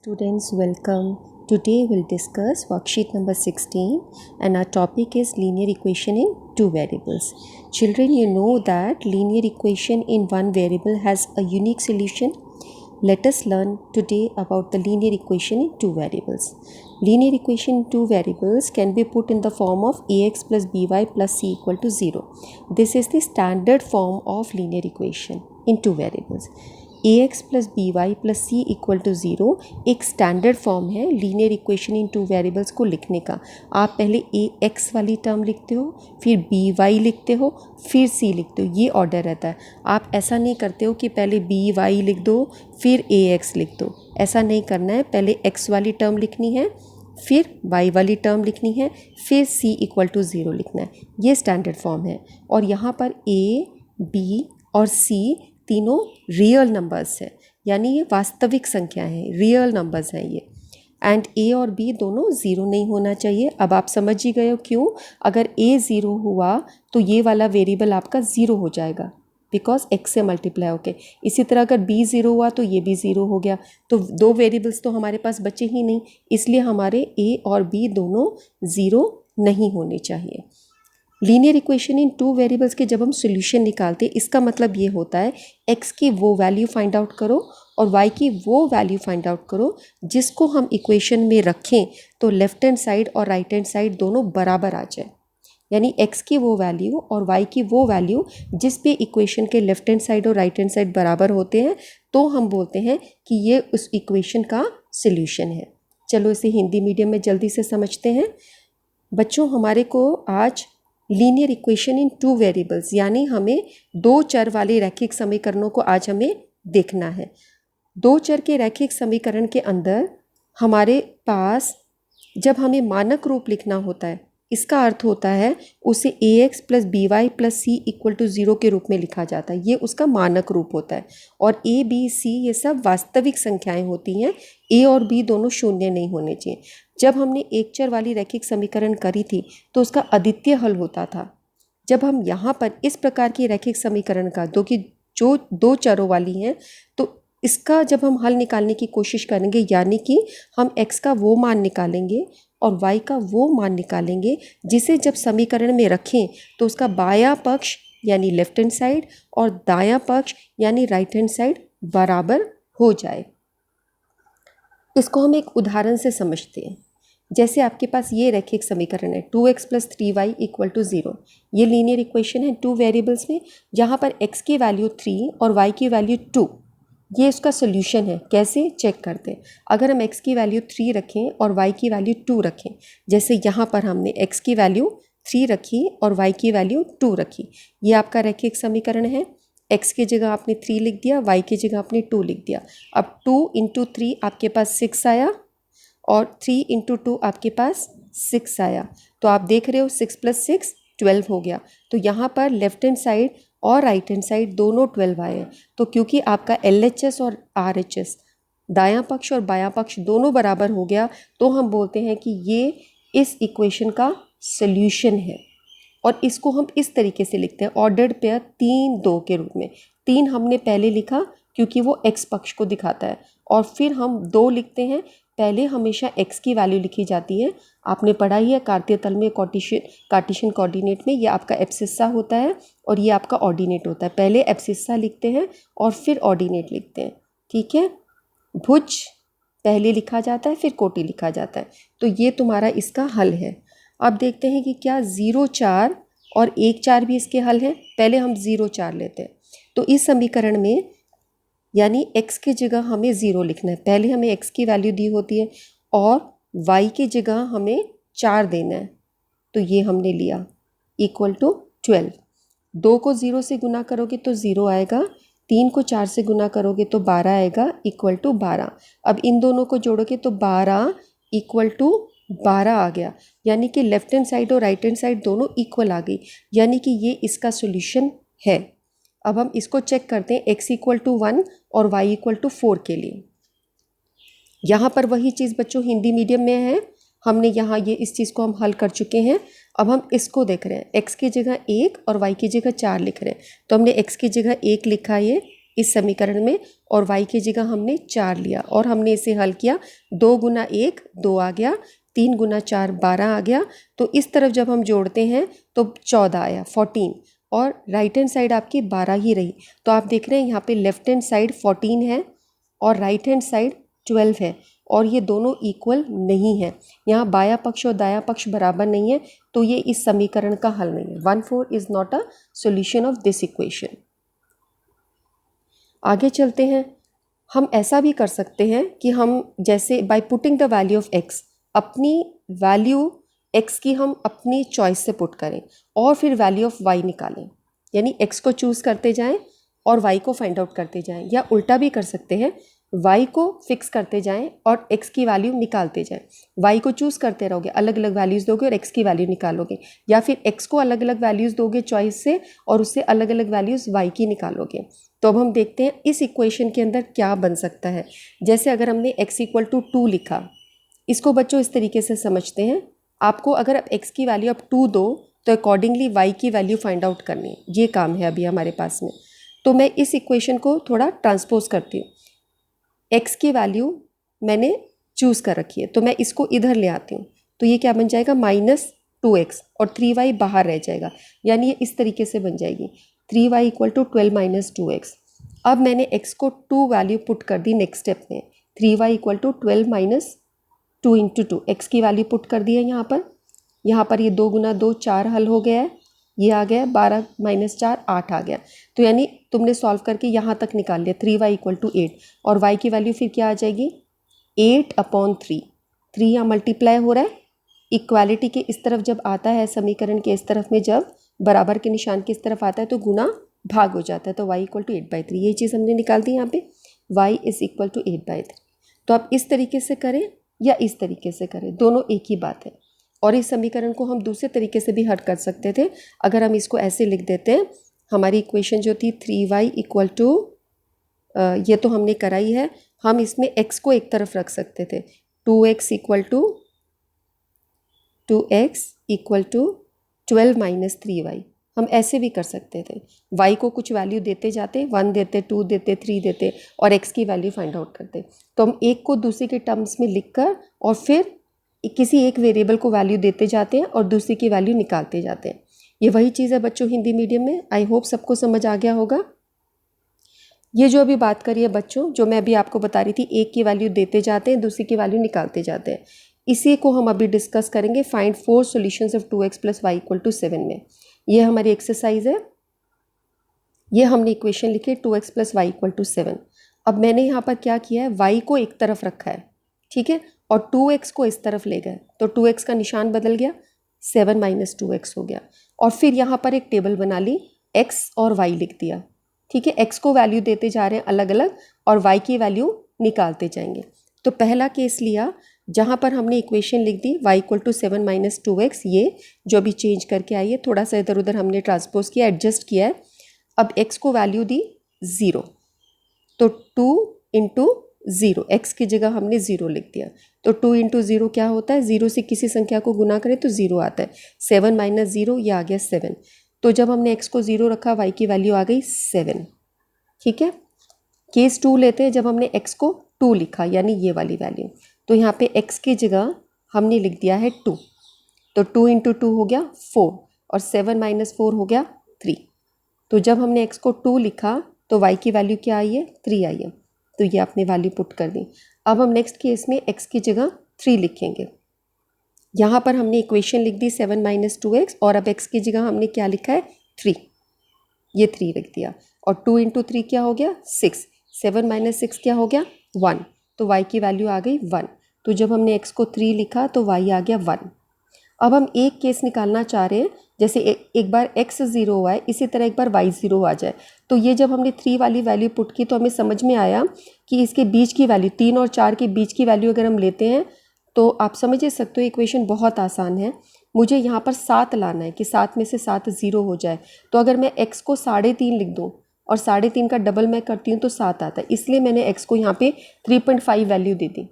Students, welcome. Today we'll discuss worksheet number 16 and our topic is linear equation in two variables. Children, you know that linear equation in one variable has a unique solution. Let us learn today about the linear equation in two variables. Linear equation in two variables can be put in the form of ax plus by plus c equal to 0. This is the standard form of linear equation in two variables. ax plus by plus c equal to 0 एक standard form है linear equation in two variables को लिखने का. आप पहले ax वाली term लिखते हो, फिर by लिखते हो, फिर c लिखते हो. ये ऑर्डर रहता है. आप ऐसा नहीं करते हो कि पहले by लिख दो फिर ax लिख दो. ऐसा नहीं करना है. पहले x वाली टर्म लिखनी है, फिर y वाली टर्म लिखनी है, फिर c इक्वल टू 0 लिखना है. ये स्टैंडर्ड फॉर्म है. और यहाँ पर a, b और c तीनों रियल नंबर्स हैं, यानी ये वास्तविक संख्या है, रियल नंबर्स हैं ये. एंड a और b दोनों ज़ीरो नहीं होना चाहिए. अब आप समझ ही गए हो क्यों. अगर a ज़ीरो हुआ तो ये वाला वेरिएबल आपका ज़ीरो हो जाएगा बिकॉज x से मल्टीप्लाई होके. इसी तरह अगर b ज़ीरो हुआ तो ये भी ज़ीरो हो गया. तो दो वेरिएबल्स तो हमारे पास बचे ही नहीं, इसलिए हमारे a और b दोनों ज़ीरो नहीं होने चाहिए. Linear equation in two variables के जब हम सॉल्यूशन निकालते हैं, इसका मतलब ये होता है x की वो वैल्यू फाइंड आउट करो और y की वो वैल्यू फाइंड आउट करो जिसको हम इक्वेशन में रखें तो लेफ्ट हैंड साइड और राइट हैंड साइड दोनों बराबर आ जाए. यानी x की वो वैल्यू और y की वो वैल्यू जिस पे इक्वेशन के लेफ्ट हैंड साइड और राइट हैंड साइड बराबर होते हैं तो हम बोलते हैं कि ये उस इक्वेशन का सॉल्यूशन है. चलो इसे हिंदी मीडियम में जल्दी से समझते हैं. बच्चों, हमारे को आज linear equation in two variables यानी हमें दो चर वाले रैखिक समीकरणों को आज हमें देखना है. दो चर के रैखिक समीकरण के अंदर हमारे पास जब हमें मानक रूप लिखना होता है, इसका अर्थ होता है उसे ax plus by plus c equal to 0 के रूप में लिखा जाता है. ये उसका मानक रूप होता है. और a b c ये सब वास्तविक संख्याएं होती हैं. a और b दोनों शून्य नहीं होने चाहिए. जब हमने एक चर वाली रैखिक समीकरण करी थी तो उसका अद्वितीय हल होता था. जब हम यहाँ पर इस प्रकार की रैखिक समीकरण का जो दो चरों वाली हैं तो इसका जब हम हल निकालने की कोशिश करेंगे, यानी कि हम x का वो मान निकालेंगे और y का वो मान निकालेंगे जिसे जब समीकरण में रखें तो उसका बायां पक्ष यानी लेफ्ट हैंड साइड और दायां पक्ष यानी राइट हैंड साइड बराबर हो जाए. इसको हम एक उदाहरण से समझते हैं. जैसे आपके पास ये रैखिक समीकरण है 2x plus 3y equal to 0. ये लीनियर इक्वेशन है टू वेरिएबल्स में, जहाँ पर x की वैल्यू 3 और y की वैल्यू 2. ये इसका सोल्यूशन है. कैसे चेक करते हैं. अगर हम x की वैल्यू 3 रखें और y की वैल्यू 2 रखें, जैसे यहाँ पर हमने x की वैल्यू 3 रखी और y की वैल्यू 2 रखी, ये आपका रैखिक समीकरण है. x की जगह आपने 3 लिख दिया, y की जगह आपने 2 लिख दिया. अब 2 इंटू 3 आपके पास 6 आया और 3 इंटू 2 आपके पास 6 आया. तो आप देख रहे हो 6 प्लस 6 12 हो गया. तो यहाँ पर लेफ्ट हैंड साइड और राइट हैंड साइड दोनों 12 आए हैं. तो क्योंकि आपका LHS और RHS दायां पक्ष और बायां पक्ष दोनों बराबर हो गया तो हम बोलते हैं कि ये इस इक्वेशन का सॉल्यूशन है. और इसको हम इस तरीके से लिखते हैं ऑर्डर्ड पेयर 3 2 के रूप में. 3 हमने पहले लिखा क्योंकि वो x पक्ष को दिखाता है, और फिर हम 2 लिखते हैं. पहले हमेशा x की वैल्यू लिखी जाती है. आपने पढ़ा ही है कार्तीय तल में कार्टेशियन कोऑर्डिनेट में ये आपका एब्सिस्सा होता है और ये आपका ऑर्डिनेट होता है. पहले एब्सिस्सा लिखते हैं और फिर ऑर्डिनेट लिखते हैं. ठीक है. भुज पहले लिखा जाता है फिर कोटि लिखा जाता है. तो ये तुम्हारा इसका हल है. अब देखते हैं कि क्या 0 4 और 1 4 भी इसके हल हैं. पहले हम 0 4 लेते हैं. तो इस समीकरण में यानी x की जगह हमें 0 लिखना है. पहले हमें x की वैल्यू दी होती है और y की जगह हमें 4 देना है. तो ये हमने लिया इक्वल टू 12. 2 को 0 से गुना करोगे तो 0 आएगा. 3 को 4 से गुना करोगे तो 12 आएगा इक्वल टू 12. अब इन दोनों को जोड़ोगे तो 12 इक्वल टू 12 आ गया. यानी कि लेफ्ट हैंड साइड और राइट हैंड साइड दोनों इक्वल आ गई, यानी कि ये इसका सॉल्यूशन है. अब हम इसको चेक करते हैं x इक्वल टू 1 और y इक्वल टू 4 के लिए. यहाँ पर वही चीज़ बच्चों हिंदी मीडियम में है. हमने यहाँ ये इस चीज़ को हम हल कर चुके हैं. अब हम इसको देख रहे हैं. x की जगह 1 और y की जगह 4 लिख रहे हैं. तो हमने x की जगह 1 लिखा, ये इस समीकरण में, और y की जगह हमने 4 लिया और हमने इसे हल किया। 2 गुना 1 2 आ गया, 3 गुना 4 12 आ गया। तो इस तरफ जब हम जोड़ते हैं तो 14 आया 14, और राइट हैंड साइड आपकी 12 ही रही। तो आप देख रहे हैं यहाँ पे लेफ्ट हैंड साइड 14 है और राइट हैंड साइड 12 है, और ये दोनों इक्वल नहीं है। यहाँ बायां पक्ष और दायां पक्ष बराबर नहीं है, तो ये इस समीकरण का हल नहीं है। 1/4 is not a solution of this equation. आगे चलते हैं। हम ऐसा भी कर सकते हैं कि हम जैसे by putting the value of x, अपनी वैल्यू x की हम अपनी चॉइस से पुट करें और फिर वैल्यू ऑफ y निकालें, यानी x को चूज़ करते जाएं और y को फाइंड आउट करते जाएं, या उल्टा भी कर सकते हैं, y को फिक्स करते जाएं और x की वैल्यू निकालते जाएं। y को चूज़ करते रहोगे, अलग अलग वैल्यूज़ दोगे और x की वैल्यू निकालोगे, या फिर x को अलग अलग वैल्यूज़ दोगे चॉइस से और उससे अलग अलग वैल्यूज़ y की निकालोगे। तो अब हम देखते हैं इस इक्वेशन के अंदर क्या बन सकता है। जैसे अगर हमने x = 2 लिखा, इसको बच्चों इस तरीके से समझते हैं, आपको अगर आप x की वैल्यू आप 2 दो तो अकॉर्डिंगली y की वैल्यू फाइंड आउट करनी है। ये काम है अभी हमारे पास में। तो मैं इस इक्वेशन को थोड़ा ट्रांसपोज करती हूँ। x की वैल्यू मैंने चूज़ कर रखी है, तो मैं इसको इधर ले आती हूँ, तो ये क्या बन जाएगा -2x, और 3y बाहर रह जाएगा, यानी ये इस तरीके से बन जाएगी 3y = 12 - 2x। अब मैंने x को 2 वैल्यू पुट कर दी नेक्स्ट स्टेप में, 3y = 12 - 2 × 2, x की वैल्यू पुट कर दी है यहाँ पर ये 2 गुना 2 4 हल हो गया है, ये आ गया 12 - 4 8 आ गया। तो यानी तुमने सॉल्व करके यहाँ तक निकाल लिया 3y = 8, और y की वैल्यू फिर क्या आ जाएगी 8/3। 3 यहाँ मल्टीप्लाई हो रहा है, इक्वालिटी के इस तरफ जब आता है, समीकरण के इस तरफ में जब बराबर के निशान की इस तरफ आता है तो गुना भाग हो जाता है, तो y = 8/3। ये चीज़ हमने निकाल दी यहाँ पे, y = 8/3। तो आप इस तरीके से करें या इस तरीके से करें, दोनों एक ही बात है। और इस समीकरण को हम दूसरे तरीके से भी हल कर सकते थे। अगर हम इसको ऐसे लिख देते हैं, हमारी इक्वेशन जो थी 3y = ये तो हमने करा ही है, हम इसमें x को एक तरफ रख सकते थे, 2x = 12 - 3y। हम ऐसे भी कर सकते थे, y को कुछ वैल्यू देते जाते, 1 देते, 2 देते, 3 देते, और x की वैल्यू फाइंड आउट करते। तो हम एक को दूसरे के टर्म्स में लिखकर और फिर किसी एक वेरिएबल को वैल्यू देते जाते हैं और दूसरे की वैल्यू निकालते जाते हैं। ये वही चीज़ है बच्चों हिंदी मीडियम में। आई होप सबको समझ आ गया होगा। ये जो अभी बात करी है बच्चों, जो मैं अभी आपको बता रही थी, एक की वैल्यू देते जाते हैं, दूसरी की वैल्यू निकालते जाते हैं, इसी को हम अभी डिस्कस करेंगे find 4 solutions of 2x + y = 7 में। ये हमारी एक्सरसाइज है। ये हमने इक्वेशन लिखी 2x + y = 7। अब मैंने यहाँ पर क्या किया है, y को एक तरफ रखा है, ठीक है, और 2x को इस तरफ ले गए, तो 2x का निशान बदल गया, 7 - 2x हो गया। और फिर यहाँ पर एक टेबल बना ली, x और y लिख दिया, ठीक है। x को वैल्यू देते जा रहे हैं अलग अलग और y की वैल्यू निकालते जाएंगे। तो पहला केस लिया जहाँ पर हमने इक्वेशन लिख दी y = 7 - 2x, ये जो अभी चेंज करके आई है, थोड़ा सा इधर उधर हमने ट्रांसपोज किया, एडजस्ट किया है। अब x को वैल्यू दी 0, तो 2 × 0, x की जगह हमने 0 लिख दिया। तो 2 × 0 क्या होता है, 0 से किसी संख्या को गुना करें तो 0 आता है। 7 - 0, ये आ गया 7। तो जब हमने x को 0 रखा, y की वैल्यू आ गई 7, ठीक है। केस 2 लेते हैं, जब हमने x को 2 लिखा, यानी ये वाली वैल्यू, तो यहाँ पे x की जगह हमने लिख दिया है 2, तो 2 × 2 हो गया 4, और 7 - 4 हो गया 3। तो जब हमने x को 2 लिखा तो y की वैल्यू क्या आई है, 3 आई है, तो ये आपने वैल्यू पुट कर दी। अब हम नेक्स्ट केस में x की जगह 3 लिखेंगे। यहाँ पर हमने इक्वेशन लिख दी 7 - 2x, और अब x की जगह हमने क्या लिखा है 3, ये 3 लिख दिया, और 2 × 3 क्या हो गया 6, 7 - 6 क्या हो गया 1, तो y की वैल्यू आ गई 1। तो जब हमने x को 3 लिखा तो y आ गया 1। अब हम एक केस निकालना चाह रहे हैं, जैसे एक बार x 0 हुआ है, इसी तरह एक बार y 0 आ जाए। तो ये जब हमने 3 वाली वैल्यू पुट की तो हमें समझ में आया कि इसके बीच की वैल्यू 3 और 4 के बीच की वैल्यू अगर हम लेते हैं तो आप समझ ही सकते हो इक्वेशन बहुत आसान है। मुझे यहाँ पर 7 लाना है कि 7 में से 7 0 हो जाए। तो अगर मैं x को 3.5 लिख दूँ और 3.5 का डबल मैं करती हूँ तो 7 आता है, इसलिए मैंने x को यहाँ पे 3.5 वैल्यू दे दी,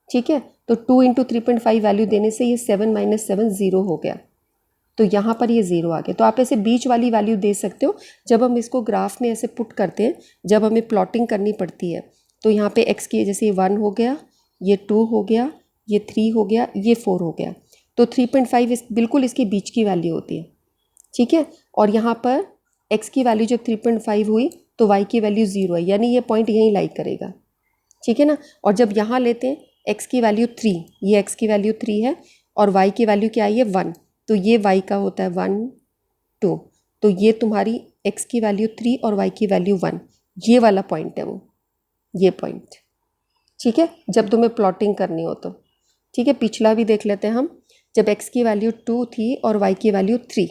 ठीक है। तो 2 × 3.5 वैल्यू देने से ये 7 - 7 0 हो गया। तो यहाँ पर ये 0 आ गया। तो आप ऐसे बीच वाली वैल्यू दे सकते हो जब हम इसको ग्राफ में ऐसे पुट करते हैं, जब हमें प्लॉटिंग करनी पड़ती है। तो यहाँ पे x की जैसे 1 हो गया, ये 2 हो गया, ये 3 हो गया, ये 4 हो गया। तो 3.5 बिल्कुल इसके बीच की वैल्यू होती है, ठीक है। और यहाँ पर x की वैल्यू जब 3.5 हुई तो y की वैल्यू 0 है, यानी ये पॉइंट यहीं लाई करेगा, ठीक है ना। और जब यहाँ लेते हैं x की वैल्यू 3, ये x की वैल्यू 3 है और y की वैल्यू क्या आई है 1, तो ये y का होता है 1 2। तो ये तुम्हारी x की वैल्यू 3 और y की वैल्यू 1, ये वाला पॉइंट है वो, ये पॉइंट, ठीक है, जब तुम्हें प्लॉटिंग करनी हो तो। ठीक है, पिछला भी देख लेते हैं हम। जब x की वैल्यू 2 थी और y की वैल्यू 3,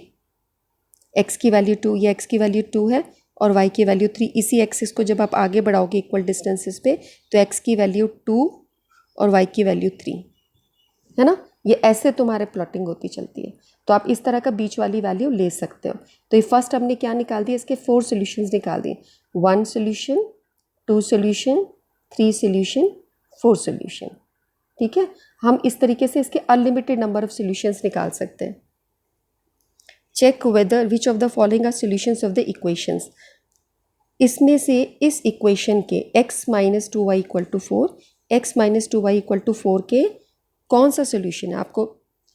x की वैल्यू 2, ये x की वैल्यू 2 है और y की वैल्यू 3। इसी एक्सिस को जब आप आगे बढ़ाओगे इक्वल डिस्टेंसेस पे तो x की वैल्यू 2 और y की वैल्यू 3, है ना। ये ऐसे तुम्हारे प्लॉटिंग होती चलती है। तो आप इस तरह का बीच वाली वैल्यू ले सकते हो। तो ये फर्स्ट हमने क्या निकाल दिया, इसके 4 सॉल्यूशंस निकाल दिए, 1 सॉल्यूशन, 2 सॉल्यूशन, 3 सॉल्यूशन, 4 सॉल्यूशन, ठीक है। हम इस तरीके से इसके अनलिमिटेड नंबर ऑफ सॉल्यूशंस निकाल सकते हैं। Check whether which of the following are solutions of the equations. इसमें से इस इक्वेशन के x minus 2y equal to 4, x minus 2y equal to 4 के कौन सा सोल्यूशन है। आपको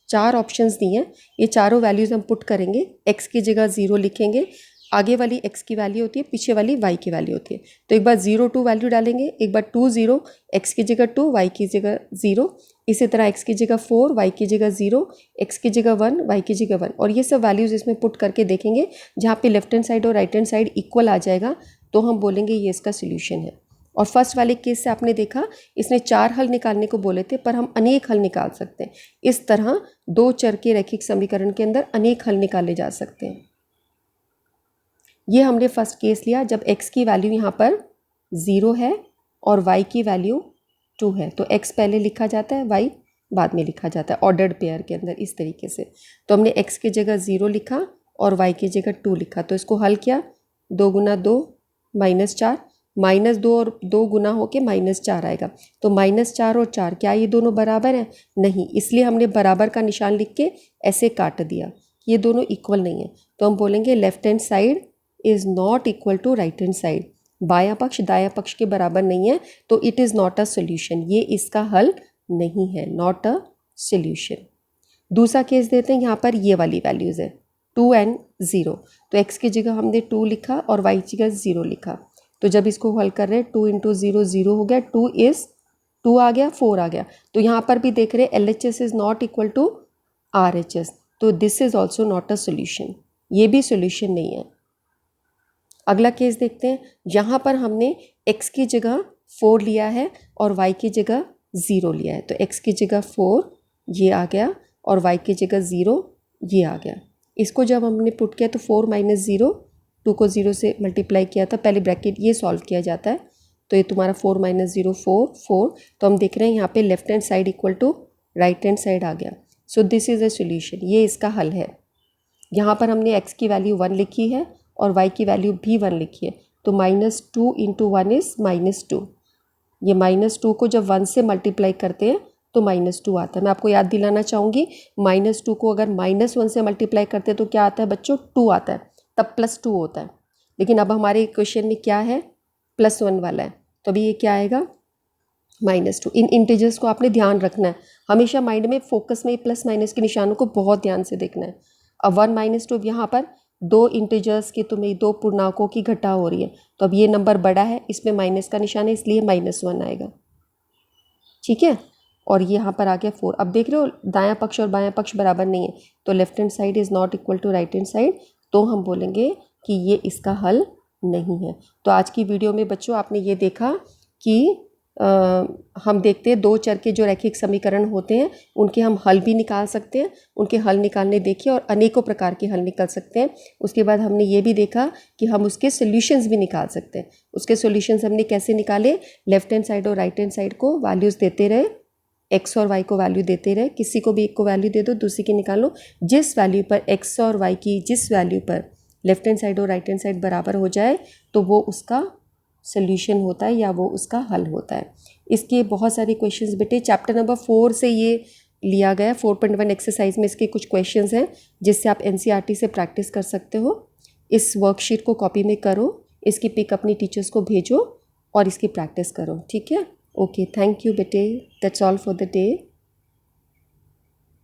4 ऑप्शंस दिए हैं, ये चारों वैल्यूज़ हम पुट करेंगे। x की जगह 0 लिखेंगे, आगे वाली x की वैल्यू होती है, पीछे वाली y की वैल्यू होती है। तो एक बार 0 2 वैल्यू डालेंगे, एक बार 2 0, x की जगह 2, y की जगह 0, इसी तरह x की जगह 4, y की जगह 0, x की जगह 1, y की जगह 1। और ये सब वैल्यूज़ इसमें पुट करके देखेंगे, जहाँ पे लेफ्ट हैंड साइड और राइट हैंड साइड इक्वल आ जाएगा तो हम बोलेंगे ये इसका सोल्यूशन है। और फर्स्ट वाले केस से आपने देखा इसने 4 हल निकालने को बोले थे, पर हम अनेक हल निकाल सकते हैं। इस तरह 2 चर के रैखिक समीकरण के अंदर अनेक हल निकाले जा सकते हैं। ये हमने फर्स्ट केस लिया जब x की वैल्यू यहाँ पर 0 है और y की वैल्यू 2 है। तो x पहले लिखा जाता है, y बाद में लिखा जाता है ऑर्डर्ड पेयर के अंदर, इस तरीके से। तो हमने x की जगह 0 लिखा और y की जगह 2 लिखा। तो इसको हल किया, 2 गुना 2 -4, -2 और 2 गुना होके -4 आएगा। तो -4 और 4 क्या ये दोनों बराबर हैं? नहीं, इसलिए हमने बराबर का निशान लिख के ऐसे काट दिया, ये दोनों इक्वल नहीं है। तो हम बोलेंगे left hand side is not equal to right hand side. बायां पक्ष दायां पक्ष के बराबर नहीं है, तो it is not a solution, ये इसका हल नहीं है, नॉट अ सोल्यूशन। दूसरा केस देते हैं, यहाँ पर ये वाली वैल्यूज़ है 2 एंड 0। तो x की जगह हमने 2 लिखा और y की जगह 0 लिखा। तो जब इसको हल कर रहे हैं 2 इंटू 0 0 हो गया, 2 आ गया, 4 आ गया। तो यहाँ पर भी देख रहे हैं LHS is not equal to RHS, तो this is also not a solution, ये भी सोल्यूशन नहीं है। अगला केस देखते हैं, यहाँ पर हमने x की जगह 4 लिया है और y की जगह 0 लिया है। तो x की जगह 4 ये आ गया और y की जगह 0 ये आ गया। इसको जब हमने पुट किया तो 4 माइनस 0, 2 को 0 से मल्टीप्लाई किया था, पहले ब्रैकेट ये सॉल्व किया जाता है। तो ये तुम्हारा 4 माइनस 0 4 4। तो हम देख रहे हैं यहाँ पे left hand side equal to right hand side आ गया। So this is a solution, ये इसका हल है। यहाँ पर हमने x की वैल्यू 1 लिखी है और y की वैल्यू भी 1 लिखी है। तो -2 इंटू 1 इज़ -2। ये -2 को जब 1 से मल्टीप्लाई करते हैं तो -2 आता है। मैं आपको याद दिलाना चाहूँगी, -2 को अगर -1 से मल्टीप्लाई करते हैं तो क्या आता है बच्चों? 2 आता है, तब +2 होता है। लेकिन अब हमारे क्वेश्चन में क्या है? +1 वाला है, तो अभी ये क्या आएगा? -2। इन इंटीजर्स को आपने ध्यान रखना है, हमेशा माइंड में फोकस में प्लस माइनस के निशानों को बहुत ध्यान से देखना है। अब 1 -2, यहाँ पर 2 इंटीजर्स की तुम्हें 2 पूर्णांकों की घटा हो रही है, तो अब ये नंबर बड़ा है, इसमें माइनस का निशान है, इसलिए -1 आएगा, ठीक है। और ये यहाँ पर आ गया 4। अब देख रहे हो दायां पक्ष और बायां पक्ष बराबर नहीं है, तो left hand side is not equal to right hand side, तो हम बोलेंगे कि ये इसका हल नहीं है। तो आज की वीडियो में बच्चों आपने ये देखा कि हम देखते हैं 2 चर के जो रैखिक समीकरण होते हैं उनके हम हल भी निकाल सकते हैं, उनके हल निकालने देखे और अनेकों प्रकार के हल निकल सकते हैं। उसके बाद हमने ये भी देखा कि हम उसके सॉल्यूशंस भी निकाल सकते हैं। उसके सॉल्यूशंस हमने कैसे निकाले? लेफ्ट हैंड साइड और राइट हैंड साइड को वैल्यूज़ देते रहे, x और y को वैल्यू देते रहे, किसी को भी एक को वैल्यू दे दो, दूसरी की निकालो। जिस वैल्यू पर x और y की, जिस वैल्यू पर लेफ्ट हैंड साइड और राइट हैंड साइड बराबर हो जाए तो वो उसका सोल्यूशन होता है या वो उसका हल होता है। इसके बहुत सारे क्वेश्चंस बेटे चैप्टर नंबर 4 से ये लिया गया 4.1 एक्सरसाइज में इसके कुछ क्वेश्चंस हैं जिससे आप एनसीईआरटी से प्रैक्टिस कर सकते हो। इस वर्कशीट को कॉपी में करो, इसकी पिक अपनी टीचर्स को भेजो और इसकी प्रैक्टिस करो, ठीक है। ओके, थैंक यू बेटे, that's all for the day.